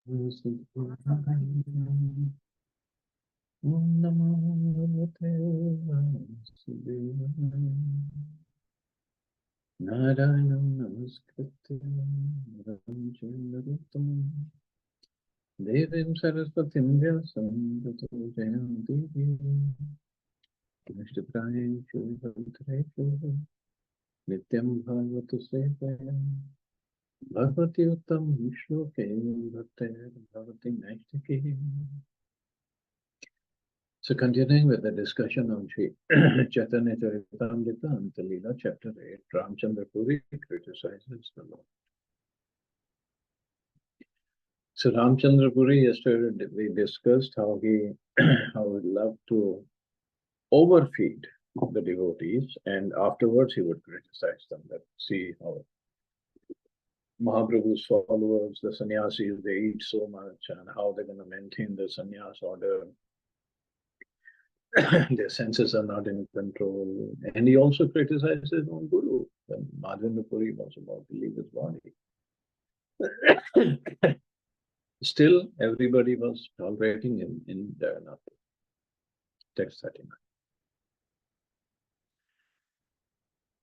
Narayanam namaskritya naram chaiva narottamam devim saraswatim vyasam tato jayanti nishtaprayeshu bhadreshu nityam bhagavata sevaya bhagavati uttam shloke bhaktir bhavati naistiki. So continuing with the discussion on Sri Chaitanya Charitamrita, Antya Lila, chapter 8, Ramchandra Puri criticizes the Lord. So Ramchandra Puri, yesterday we discussed how he would love to overfeed the devotees, and afterwards he would criticize them. That see how Mahaprabhu's followers, the sannyasis, they eat so much, and how they're going to maintain the sannyas order. Their senses are not in control. And he also criticized his own guru when Madhavendra Puri was about to leave his body. Still, everybody was tolerating him in Jagannath. Text 39.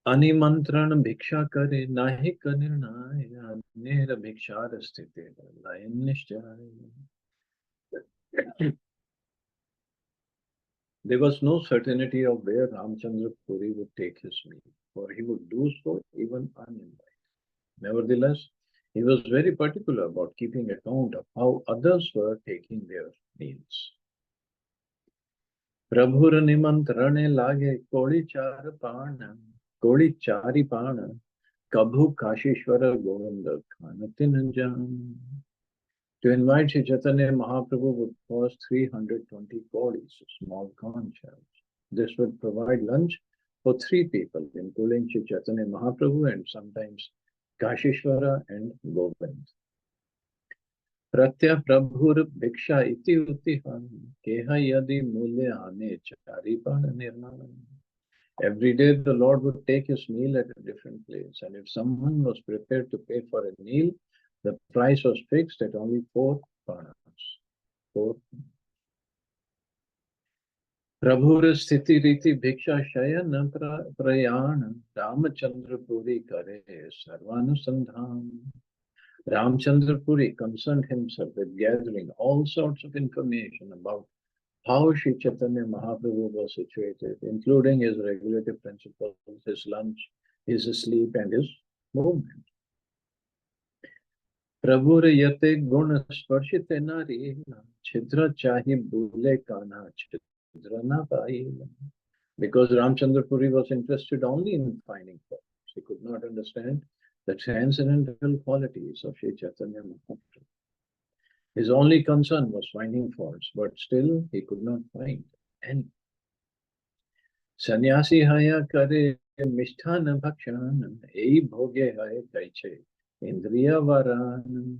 Animantran bhiksha kare nahi kanirnaya nera bhikshara sthite layan nishchaya. There was no certainty of where Ramchandra Puri would take his meal, for he would do so even uninvited. Nevertheless, he was very particular about keeping account of how others were taking their meals. Prabhur nimantrane lage koli chari pana, kabhu kashishwara govinda khanatinanjan. To invite Sri Chaitanya Mahaprabhu would cost 320 kodis, small conch shells. This would provide lunch for 3 people, including Sri Chaitanya Mahaprabhu and sometimes Kashishwara and Govind. Pratya Prabhur Bhiksha iti utihan keha yadi mulyane charipana nirmanam. Every day the Lord would take his meal at a different place, and if someone was prepared to pay for a meal, the price was fixed at only 4 pranas. 4. Prabhur sthiti riti bhiksha shayana prayana Ramachandra Puri kare sarvanusandhan. Ramchandra Puri concerned himself with gathering all sorts of information about how Sri Chaitanya Mahaprabhu was situated, including his regulative principles, his lunch, his sleep, and his movement. Prabhur yate guna sparshite nari chidra chahi bhule kana chidra na pai. Because Ramchandra Puri was interested only in finding faults. He could not understand the transcendental qualities of Sri Chaitanya Mahaprabhu. His only concern was finding faults, but still he could not find any. Sannyasi haya kare misthana bhakshan, ei bhoge haya kaiche, indriya varan.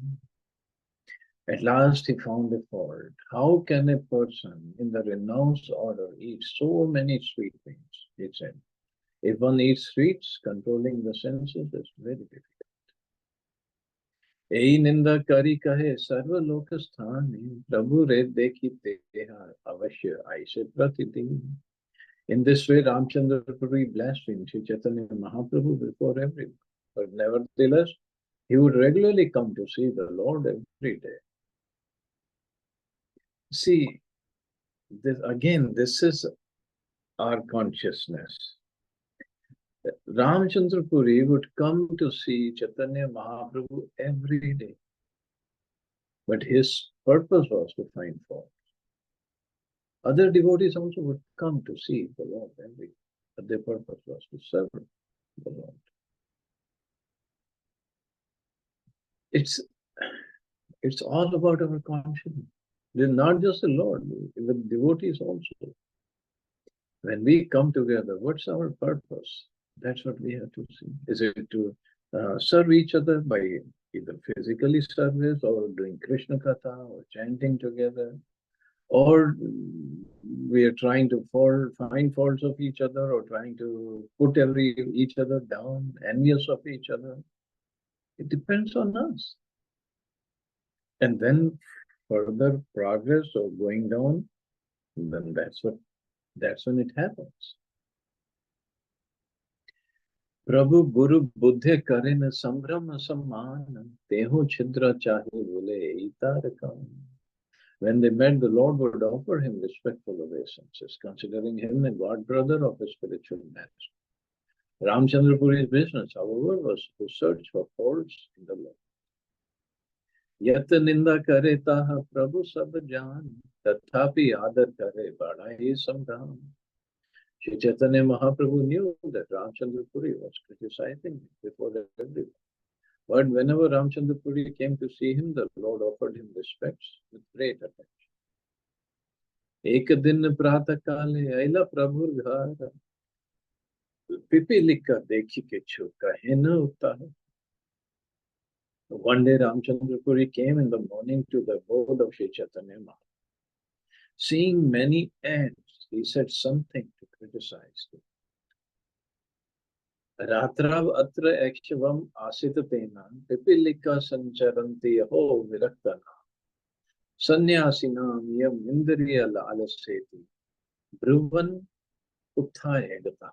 At last he found a fault. How can a person in the renounced order eat so many sweet things? He said. If one eats sweets, controlling the senses is very difficult. Ei ninda kari kahe sarva lokasthani prabhu re dekhi teha avashya aise pratidin. In this way, Ramchandra Puri blasphemed Sri Chaitanya Mahaprabhu before everyone. But nevertheless, he would regularly come to see the Lord every day. See, this is our consciousness. Ramchandra Puri would come to see Chaitanya Mahaprabhu every day. But his purpose was to find fault. Other devotees also would come to see the Lord every day, but their purpose was to serve the Lord. It's all about our consciousness. It is not just the Lord, with devotees also. When we come together, what's our purpose? That's what we have to see. Is it to serve each other by either physically service or doing Krishna Katha or chanting together? Or we are trying to find faults of each other or trying to put each other down, envious of each other? It depends on us. And then further progress or going down, then that's when it happens. प्रभु गुरु बुद्धे करे न संभ्रम सम्मान तेहु छिद्र चाहे बोले इतार काम. When they met, the Lord would offer him respectful obeisances, considering him a god brother of his spiritual master. Ramchandra Puri's business, however, was to search for faults in the Lord. यत निंदा करे ताह प्रभु सब जान तथापि आदर करे बड़ा ही संभ्रम. Sri Chaitanya Mahaprabhu knew that Ramchandra Puri was criticizing him before everyone. But whenever Ramchandra Puri came to see him, the Lord offered him respects with great attention. एक दिन प्रातः काले अइला प्रभुर घर पिपीलिका देखी के छु कहे न उतार. One day Ramchandra Puri came in the morning to the abode of Sri Chaitanya Mahaprabhu. Seeing many ants, he said something to criticize them. रात्राव अत्र ऐक्षवम आसित तेना पिपीलिका संचरन्ति अहो विरक्तना सन्यासिनाम यम इंद्रिय लालसेति ब्रुवन उत्थाय गता.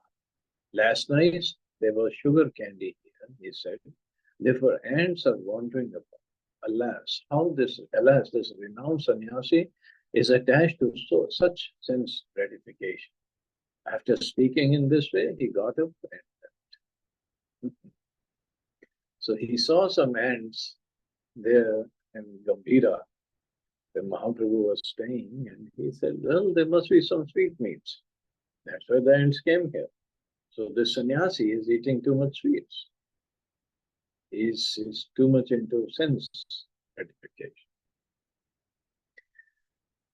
Last night there was sugar candy here, he said. Therefore ants are wandering about. Alas, this renowned sannyasi is attached to such sense gratification. After speaking in this way, he got up and left. So he saw some ants there in Gambhira, where Mahaprabhu was staying, and he said, well, there must be some sweetmeats. That's why the ants came here. So this sannyasi is eating too much sweets. He's too much into sense gratification.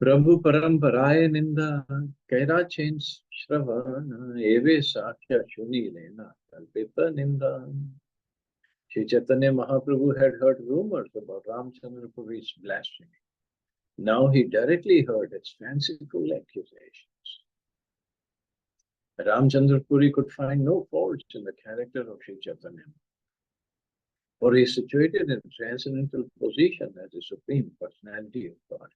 Prabhu paramparaye ninda kaira chains shravana eve sakya shuni lena kalpita ninda. Sri Chaitanya Mahaprabhu had heard rumors about Ramchandra Puri's blasphemy. Now he directly heard its fanciful accusations. Ramchandra Puri could find no faults in the character of Sri Chaitanya, for he is situated in a transcendental position as the Supreme Personality of Godhead.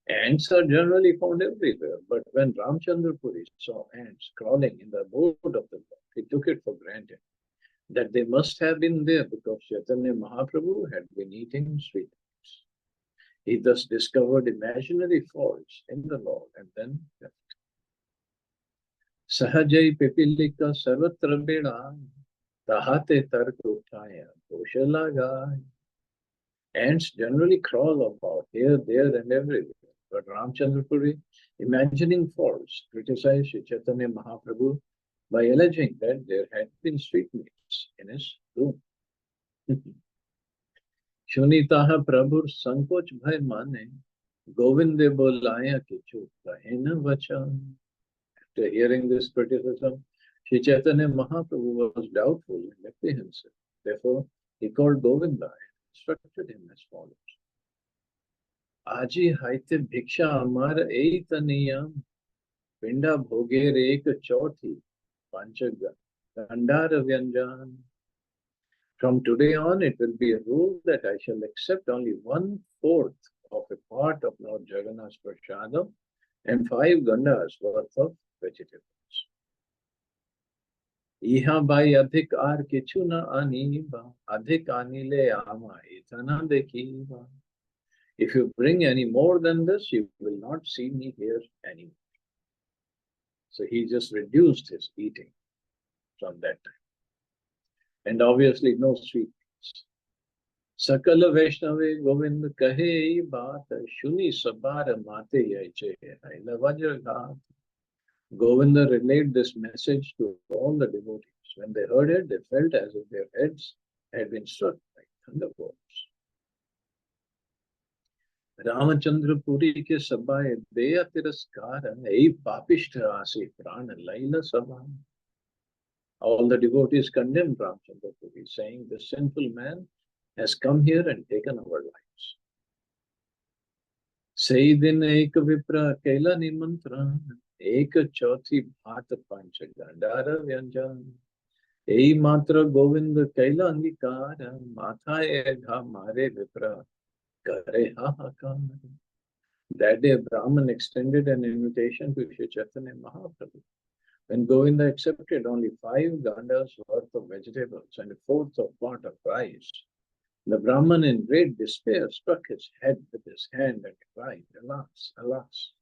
Ants are generally found everywhere, but when Ramchandra Puri saw ants crawling in the abode of the Lord, he took it for granted that they must have been there because Chaitanya Mahaprabhu had been eating sweetmeats. He thus discovered imaginary faults in the Lord and then left. Sahajai pipilika sarvatra beda tahate tark uthaya doshalagaya. Ants generally crawl about here, there, and everywhere. But Ramchandra Puri, imagining faults, criticized Sri Chaitanya Mahaprabhu by alleging that there had been sweetmeats in his room. Shunitaha Prabhur Sankoch Bhai Mane Govinde Bolaya Kichu Kahena Vachan. After hearing this criticism, Sri Chaitanya Mahaprabhu was doubtful and apprehensive. Therefore, he called Govinda and instructed him as follows. Aji haite bhiksha amar eitaniyam pinda bhoger ek chauthi panchaga gandhara vyanjan. From today on, it will be a rule that I shall accept only 1/4 of a part of Lord Jagannath's prasadam and 5 gandhas worth of vegetables. Iha bai adhik ar kichu na aniba, adhik anile ama itana dekiva. If you bring any more than this, you will not see me here anymore. So he just reduced his eating from that time. And obviously no sweetmeats. Sakala Vaishnave Govind kahe baat shuni sabara mate yache haila vajraghat. Govinda relayed this message to all the devotees. When they heard it, they felt as if their heads had been struck by thunderbolts. Ramachandra Puri ke sabaye deya tiraskara ei papishta ase prana laila sabha. All the devotees condemned Ramchandra Puri, saying, this sinful man has come here and taken our lives. Sayyidin ek vipra kaila nimantra ek chauthi bhat pancha gandhara vyanjan. Ei matra govind kaila angikara matha egha mare vipra Kare Hahakan. That day, Brahman extended an invitation to Shri Chaitanya Mahaprabhu. When Govinda accepted only 5 gandas worth of vegetables and a fourth of pot of rice, the Brahman in great despair struck his head with his hand and cried, Alas, alas!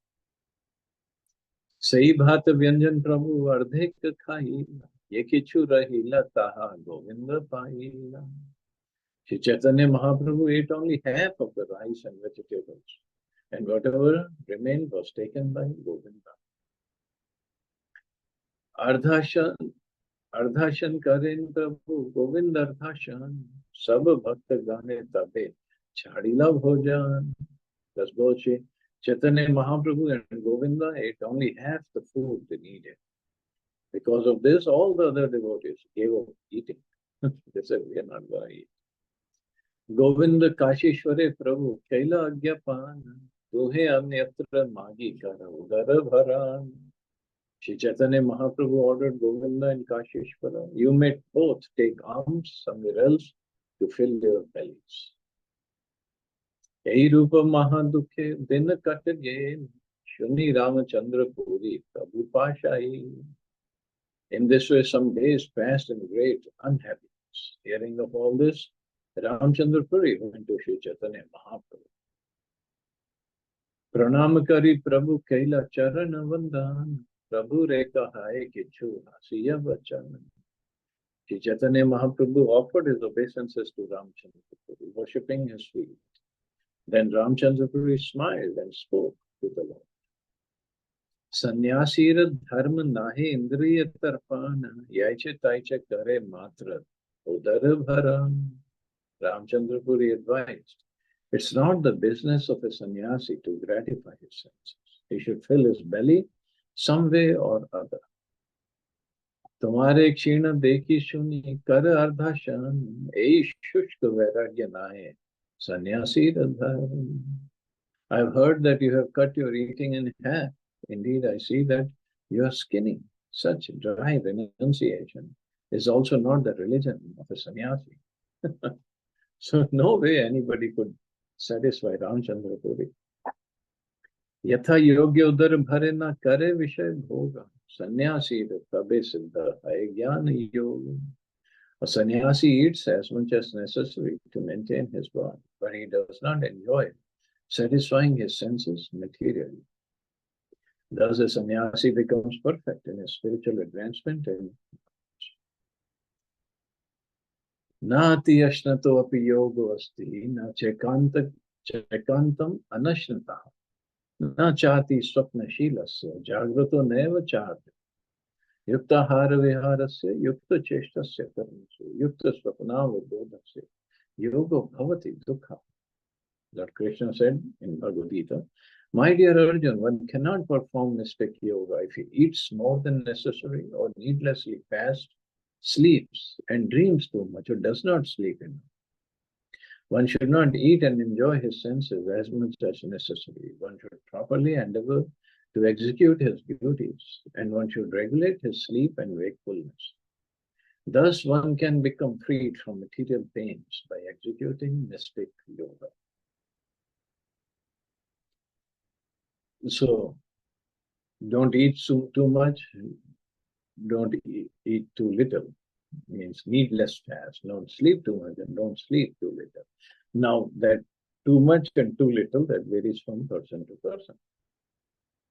सही भात व्यंजन प्रभु अर्धेक खाईला ये किछु रहीला ताहा Govind पाईला. Shri Chaitanya Mahaprabhu ate only half of the rice and vegetables, and whatever remained was taken by Govinda. Ardhashan, Ardhashan Karin Prabhu, Govind Ardhashan, Sab Bhakta Gane Tabe, Chadila Bhojan. Thus both Shri Chaitanya Mahaprabhu and Govinda ate only half the food they needed. Because of this, all the other devotees gave up eating. They said, we are not going to eat. Govinda Kashishware Prabhu, Kaila Agyapan, Duhe Anyatra Magi Kara Udara Bharan. Shri Chaitanya Mahaprabhu ordered Govinda and Kashishwara, you may both take alms somewhere else to fill your bellies. Ei Rupa Mahadukhe Dina Katagye Shuni Ramachandra Puri Prabhu Pashai. In this way, some days passed in great unhappiness. Hearing of all this, Ramchandra Puri went to Shri Chaitanya Mahaprabhu. Pranamakari Prabhu Kaila Charana Vandan Prabhu Reka Hai Kichu Hasiya Vachan. Shri Chaitanya Mahaprabhu offered his obeisances to Ramchandra Puri, worshipping his feet. Then Ramchandra Puri smiled and spoke to the Lord. Sannyasira dharma nahi indriya tarpana yaiche taiche kare matra udara bharam. Ramchandra Puri advised, it's not the business of a sannyasi to gratify his senses. He should fill his belly some way or other. Tumhare kshina dekhi shuni kar ardhashan ei shushka vairagya nahe sannyasi dharma. I have heard that you have cut your eating in half. Indeed, I see that you are skinny. Such dry renunciation is also not the religion of a sannyasi. So no way anybody could satisfy Ramchandra Puri. Yatha yogya udar bhare na kare vishay bhoga. Sannyasi tabe siddha hai jnana yoga. A sannyasi eats as much as necessary to maintain his body, but he does not enjoy satisfying his senses materially. Thus, a sannyasi becomes perfect in his spiritual advancement and Nati ashnato api yogo asti, na chekantam anashnata, na chati swapna shilasya, jagrato neva chati, yukta hara viharasya, yukta cheshtasya karmasya, yukta swapnava bodhasya, yogo bhavati dukha. Lord Krishna said in Bhagavad Gita, my dear Arjun, one cannot perform mystic yoga if he eats more than necessary or needlessly fasts, sleeps and dreams too much or does not sleep enough. One should not eat and enjoy his senses as much as necessary. One should properly endeavor to execute his duties, and one should regulate his sleep and wakefulness. Thus, one can become freed from material pains by executing mystic yoga. So, don't eat too much, don't eat too little. Means needless fast. Don't sleep too much and don't sleep too little. Now, that too much and too little, that varies from person to person.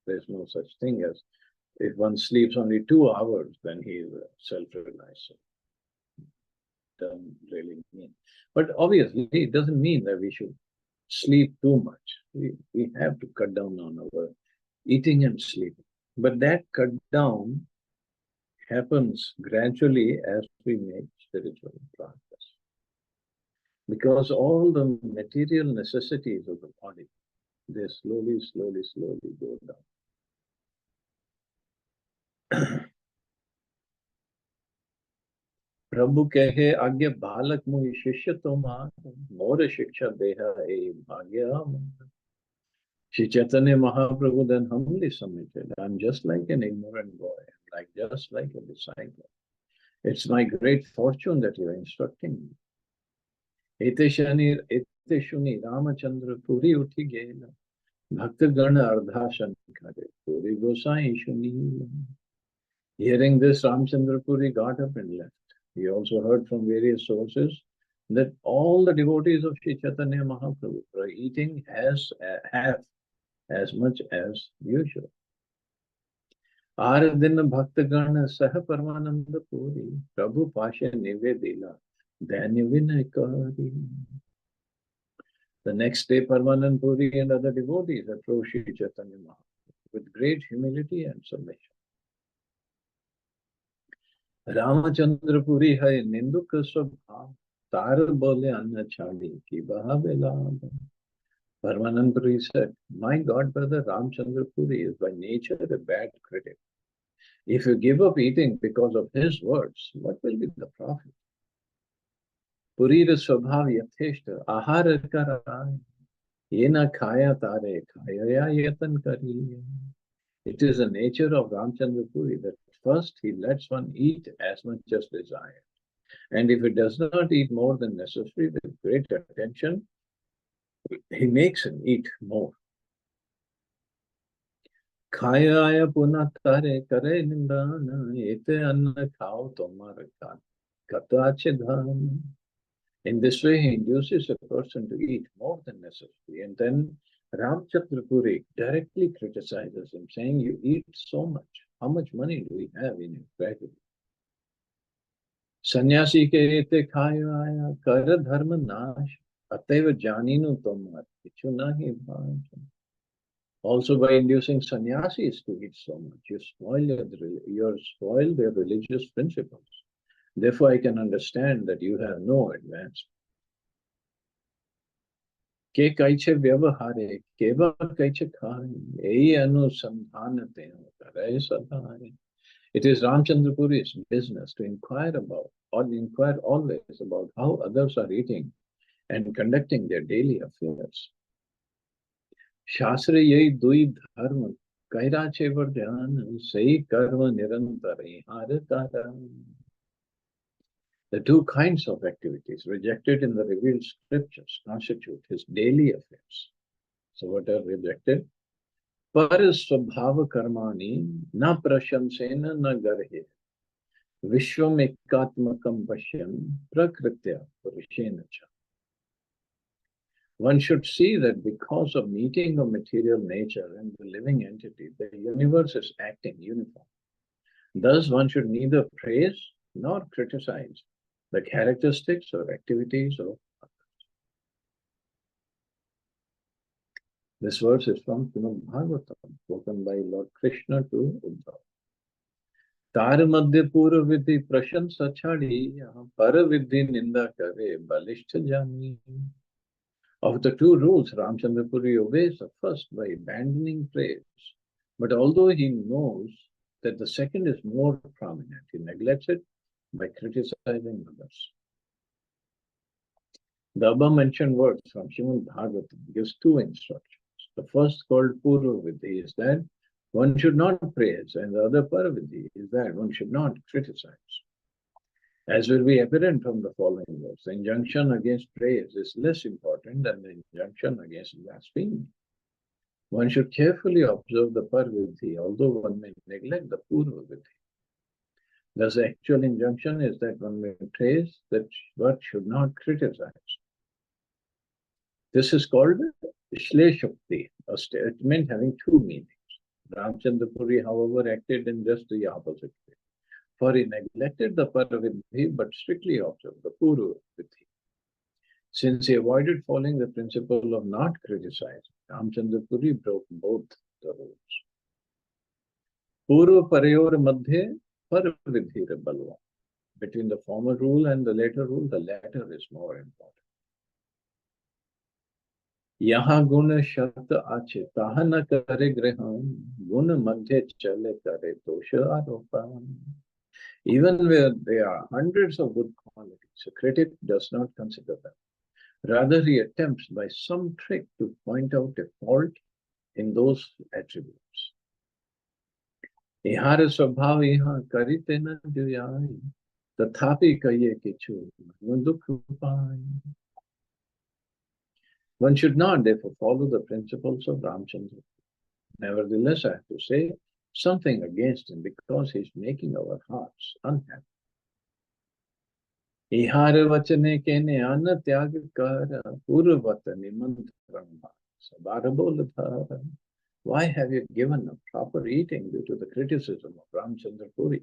There's no such thing as if one sleeps only 2 hours, then he is self-realized. So, doesn't really mean. But obviously, it doesn't mean that we should sleep too much. We have to cut down on our eating and sleeping. But that cut down happens gradually as we make spiritual progress. Because all the material necessities of the body, they slowly go down. Prabhu kehe agya balak mui shishya tomar, more shiksha deha e bhagya. Shri Chaitanya Mahaprabhu then humbly submitted, I'm just like an ignorant boy, just like a disciple. It's my great fortune that you are instructing me. ते शुनि रामचंद्र पुरी उठी गेला भक्तगण अर्धासन करे पुरी गोसाई शुनि. Hearing this, Ramchandra Puri got up and left. He also heard from various sources that all the devotees of Sri Chaitanya Mahaprabhu were eating half as much as usual. आर दिन भक्तगण सह परमानंद पुरी प्रभु पाशे निवेदिला दैन्य विनय करी. The next day, Parmanand Puri and other devotees approached Sri Chaitanya Mahaprabhu with great humility and submission. Ramchandra Puri है निंदुक स्वभाव तार बोले अन्न छाड़ी की बहावेला. Parmanand Puri said, my god brother Ramchandra Puri is by nature a bad critic. If you give up eating because of his words, what will be the profit? पुरीर स्वभाव यथेष्ट आहार कराय ये न खाया तारे खाया यतन करी. It is the nature of Ramchandra Puri that first he lets one eat as much as desired, and if it does not eat more than necessary with great attention, he makes him eat more. खाया पुनः तारे करे निंदान एते अन्न खाओ तुम्हारे कताचे धान. In this way, he induces a person to eat more than necessary, and then Ramchandra Puri directly criticizes him, saying, you eat so much. How much money do we have in your treasury? Sannyasi ke ete khayo aya kar dharma nash ateva janinu tomar kichu nahi bhaaj. Also, by inducing sannyasis to eat so much, you spoil their religious principles. Therefore, I can understand that you have no advance. के cache व्यवहारे केवल cache खाए यही अनुसंधानते करे सदाए. It is Ramchandra Puri's business to inquire always about how others are eating and conducting their daily affairs. शास्त्र यही दुई धर्म कैराचे वर्ध्यान सही कर्म निरंतर हार कारण. The two kinds of activities rejected in the revealed scriptures constitute his daily affairs. So what are rejected? Par swabhava karmani na prashamsena na garhe vishwam ekatmakam pashyam prakritya purushena cha. One should see that because of meeting of material nature and the living entity, the universe is acting uniform. Thus, one should neither praise nor criticize the characteristics or activities of others. This verse is from Srimad Bhagavatam, spoken by Lord Krishna to Uddhava. Tar madhya pura vidhi prashansa chhadi, para vidhi ninda kare balishta jani. Of the two rules, Ramchandra Puri obeys the first by abandoning praise. But although he knows that the second is more prominent, he neglects it by criticizing others. The above mentioned words from Srimad Bhagavatam gives two instructions. The first, called Purva Vidhi, is that one should not praise, and the other, Paravidhi, is that one should not criticize. As will be apparent from the following words, the injunction against praise is less important than the injunction against blasphemy. One should carefully observe the Paravidhi, although one may neglect the Purva Vidhi. Thus, the actual injunction is that one may praise, that but should not criticize. This is called Shleshukti, a statement having two meanings. Ramchandra Puri, however, acted in just the opposite way. For he neglected the Paravidhi but strictly observed the Purva Vidhi. Since he avoided following the principle of not criticizing, Ramchandra Puri broke both the rules. Purva Parayor Madhye Paravidhi Balva. Between the former rule and the later rule, the latter is more important. Yaha guna shabd ache taha na kare griham guna madhye chale kare dosha aropan. Even where there are hundreds of good qualities, a critic does not consider them. Rather, he attempts by some trick to point out a fault in those attributes. Ihara swabhav iha karite na juyai tathapi kaye kichu dukh upai. One should not therefore follow the principles of Ramchandra. Nevertheless, I have to say something against him because he's making our hearts unhappy. इहार वचने केने अन्न त्याग कर पूर्ववत निमंत्रण सबार बोल धार. Why have you given a proper eating due to the criticism of Ramchandra Puri?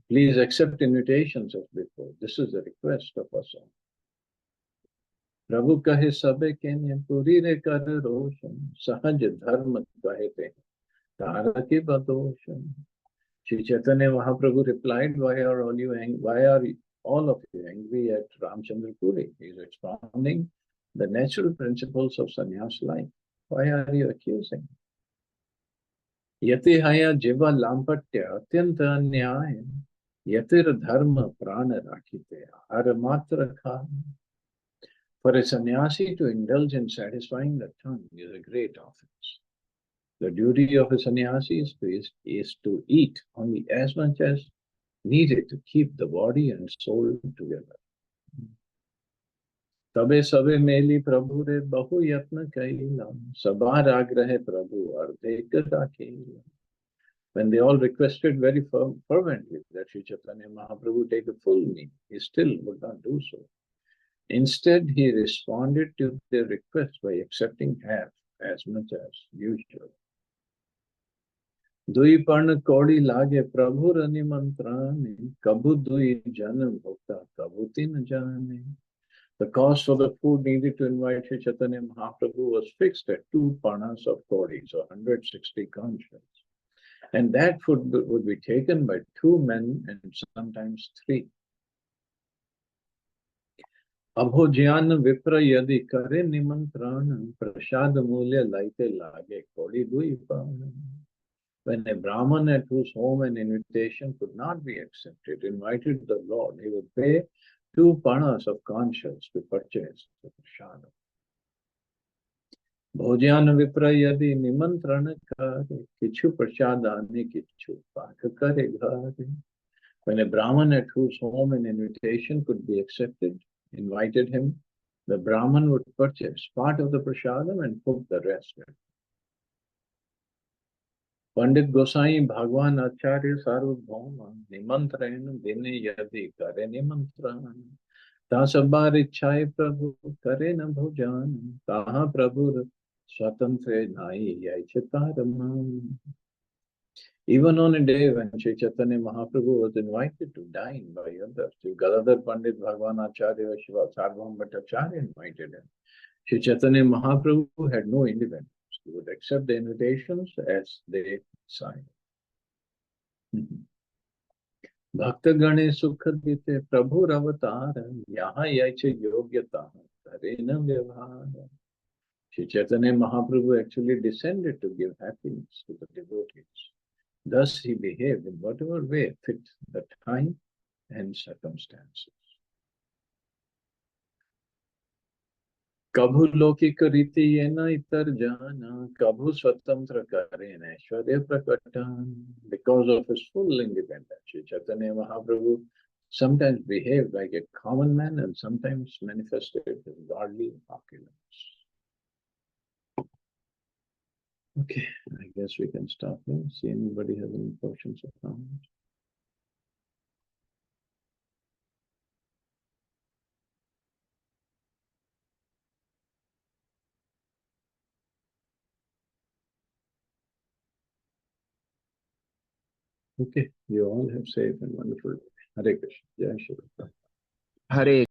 Please accept invitations as before. This is a request of us all. प्रभु कहे सबे केने पुरी रे कर रोशन सहज धर्म कहते तारा के बदोशन. Sri Chaitanya Mahaprabhu replied, why are all of you angry at Ramchandra Puri? He is expounding the natural principles of sannyas life. Why are you accusing? Yati haya jiva lampatya atyanta anyaya yatir dharma prana rakhite har matra kha. For a sannyasi to indulge in satisfying the tongue is a great offense. The duty of a sannyasi is to eat only as much as needed to keep the body and soul together. तबे सबे मेली प्रभु रे बहु यत्न कैला सबार आग्रह प्रभु अर्धेक राखेला. When they all requested very fervently that Sri Chaitanya Mahaprabhu take a full meal, he still would not do so. Instead, he responded to their request by accepting half as much as usual. दुई पर्ण कौड़ी लागे प्रभु रनि मंत्राने कबू दुई जन भोक्ता कबू तीन जाने. The cost for the food needed to invite Sri Chaitanya Mahaprabhu was fixed at 2 parnas of kaudis, or 160 conch shells. And that food would be taken by 2 men and sometimes 3. अभोज्यान विप्र यदि करे निमंत्रण प्रसाद मूल्य लाइते लागे कौड़ी दुई पावन. When a Brahman at whose home an invitation could not be accepted invited the Lord, he would pay 2 panas of conch shells to purchase the prasad. Bhojyan vipra yadi nimantran kare kichu prasadani kichu pak kare ghare. When a Brahman at whose home an invitation could be accepted invited him, the Brahman would purchase part of the prasadam and cook the rest. पंडित गोसाई भगवान आचार्य सार्वभौम निमंत्रण दिने यदि करे निमंत्रण ता सबार इच्छाए प्रभु करे न भोजन कहा प्रभु स्वतंत्र नाई यैचतारम. Even on a day when Sri Chaitanya Mahaprabhu was invited to dine by others, Sri Gadadhar Pandit Bhagwan Acharya Shiva Sarvam Bhattacharya invited him. Sri Chaitanya Mahaprabhu had no independence. He would accept the invitations as they signed. भक्त गणे सुख देते प्रभु अवतार यहाँ यैच योग्यता करे न व्यवहार. Sri Chaitanya Mahaprabhu actually descended to give happiness to the devotees. Thus he behaved in whatever way fit the time and circumstances. कभु लौकिक रीति ये न इतर जाना कभु स्वतंत्र करे न ऐश्वर्य प्रकटन. Because of his full independence, Sri Chaitanya Mahaprabhu sometimes behaved like a common man and sometimes manifested his godly opulence. Okay, I guess we can stop here. See anybody has any questions or comments? Okay, you all have safe and wonderful day. Hare Krishna. Jai Shri Krishna. Hare